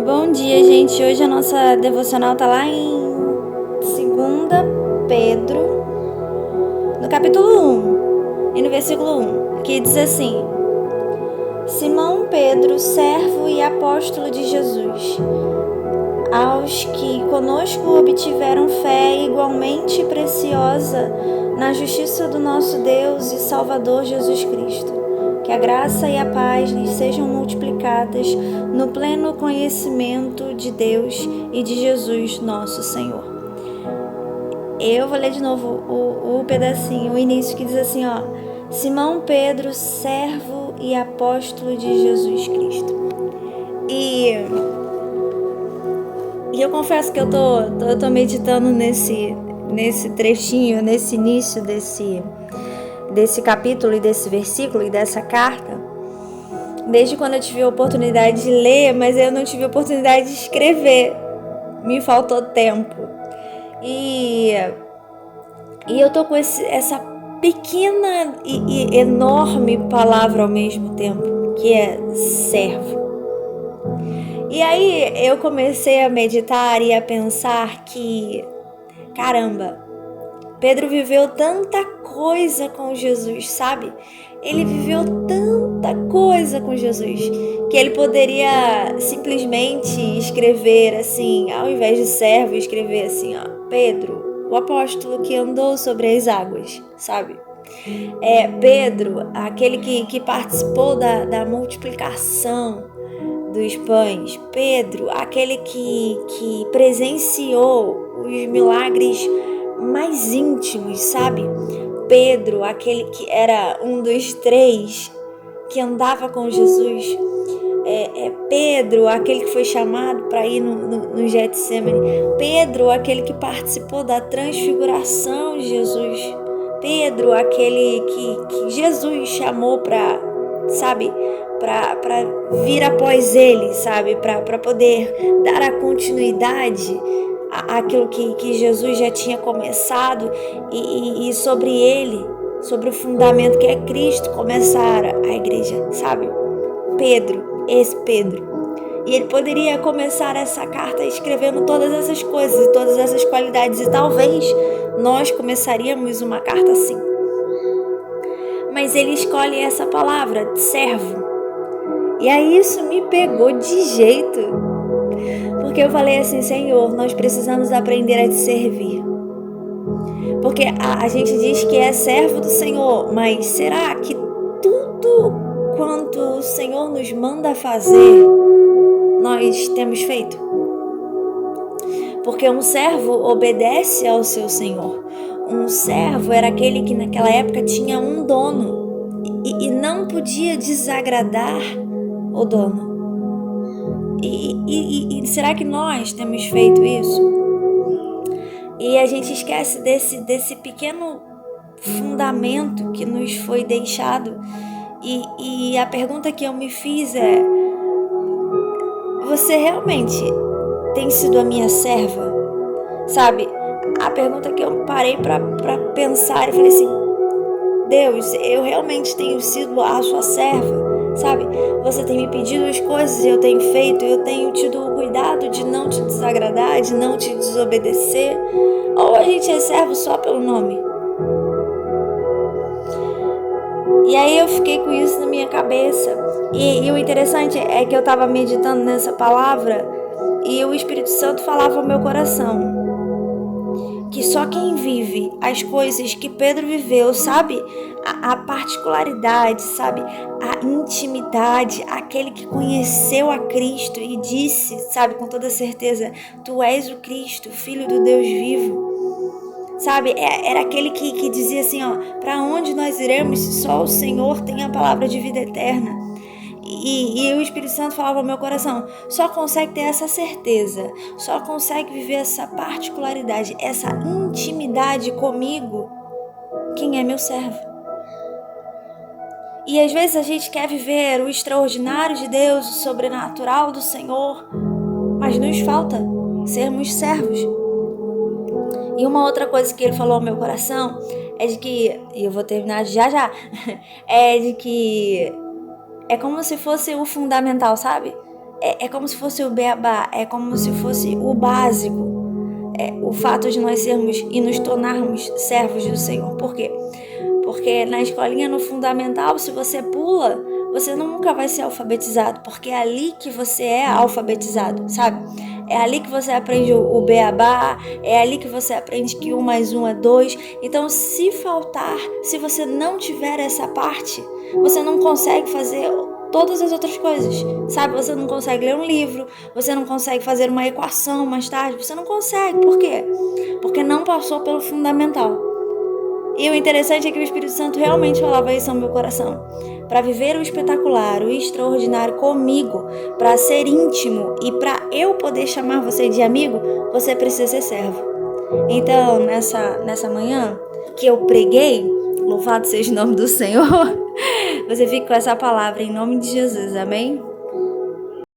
Bom dia, gente. Hoje a nossa devocional tá lá em 2 Pedro, no capítulo 1 e no versículo 1, que diz assim: Simão Pedro, servo e apóstolo de Jesus, aos que conosco obtiveram fé igualmente preciosa na justiça do nosso Deus e Salvador Jesus Cristo. Que a graça e a paz lhes sejam multiplicadas no pleno conhecimento de Deus e de Jesus, nosso Senhor. Eu vou ler de novo o pedacinho, o início, que diz assim, ó: Simão Pedro, servo e apóstolo de Jesus Cristo. E eu confesso que eu tô meditando nesse trechinho, nesse início desse capítulo e desse versículo e dessa carta, desde quando eu tive a oportunidade de ler, mas eu não tive a oportunidade de escrever. Me faltou tempo. E eu tô com essa pequena e enorme palavra ao mesmo tempo, que é servo. E aí eu comecei a meditar e a pensar que, caramba, Pedro viveu tanta coisa com Jesus, sabe? Ele viveu tanta coisa com Jesus que ele poderia simplesmente escrever assim, ao invés de servo, escrever assim, ó, Pedro, o apóstolo que andou sobre as águas, sabe? Pedro, aquele que participou da multiplicação dos pães. Pedro, aquele que presenciou os milagres mais íntimos, sabe? Pedro, aquele que era um dos 3 que andava com Jesus. Pedro, aquele que foi chamado para ir no Getsemane. Pedro, aquele que participou da transfiguração de Jesus. Pedro, aquele que Jesus chamou para, sabe, para vir após ele, sabe, para poder dar a continuidade àquilo que Jesus já tinha começado e sobre ele, sobre o fundamento que é Cristo, começar a igreja, sabe? Pedro, esse Pedro. E ele poderia começar essa carta escrevendo todas essas coisas e todas essas qualidades, e talvez nós começaríamos uma carta assim. Mas ele escolhe essa palavra, servo. E aí isso me pegou de jeito, porque eu falei assim, Senhor, nós precisamos aprender a te servir. Porque a gente diz que é servo do Senhor, mas será que tudo quanto o Senhor nos manda fazer, nós temos feito? Porque um servo obedece ao seu Senhor. Um servo era aquele que naquela época tinha um dono e não podia desagradar o dono. E será que nós temos feito isso? E a gente esquece desse pequeno fundamento que nos foi deixado. E a pergunta que eu me fiz é: você realmente tem sido a minha serva? Sabe? A pergunta que eu parei para pensar e falei assim: Deus, eu realmente tenho sido a sua serva? Sabe? Você tem me pedido as coisas e eu tenho feito, eu tenho tido o cuidado de não te desagradar, de não te desobedecer? Ou a gente é servo só pelo nome? E aí eu fiquei com isso na minha cabeça. E o interessante é que eu estava meditando nessa palavra e o Espírito Santo falava ao meu coração que só quem vive as coisas que Pedro viveu, sabe? A particularidade, sabe? A intimidade, aquele que conheceu a Cristo e disse, sabe, com toda certeza, tu és o Cristo, Filho do Deus vivo. Sabe, era aquele que dizia assim, ó, para onde nós iremos se só o Senhor tem a palavra de vida eterna? E o Espírito Santo falava ao meu coração, só consegue ter essa certeza, só consegue viver essa particularidade, essa intimidade comigo, quem é meu servo. E às vezes a gente quer viver o extraordinário de Deus, o sobrenatural do Senhor, mas nos falta sermos servos. E uma outra coisa que ele falou ao meu coração é de que, e eu vou terminar já, é de que é como se fosse o fundamental, sabe? é como se fosse o beabá, é como se fosse o básico. O fato de nós sermos e nos tornarmos servos do Senhor. Por quê? Porque na escolinha, no fundamental, se você pula, você nunca vai ser alfabetizado, porque é ali que você é alfabetizado, sabe? É ali que você aprende o beabá, é ali que você aprende que 1 mais 1 é 2. Então, se faltar, se você não tiver essa parte, você não consegue fazer todas as outras coisas, sabe? Você não consegue ler um livro, você não consegue fazer uma equação mais tarde, você não consegue. Por quê? Porque não passou pelo fundamental. E o interessante é que o Espírito Santo realmente falava isso ao meu coração. Para viver o espetacular, o extraordinário comigo, para ser íntimo e para eu poder chamar você de amigo, você precisa ser servo. Então, nessa manhã que eu preguei, louvado seja o nome do Senhor, você fica com essa palavra em nome de Jesus, amém?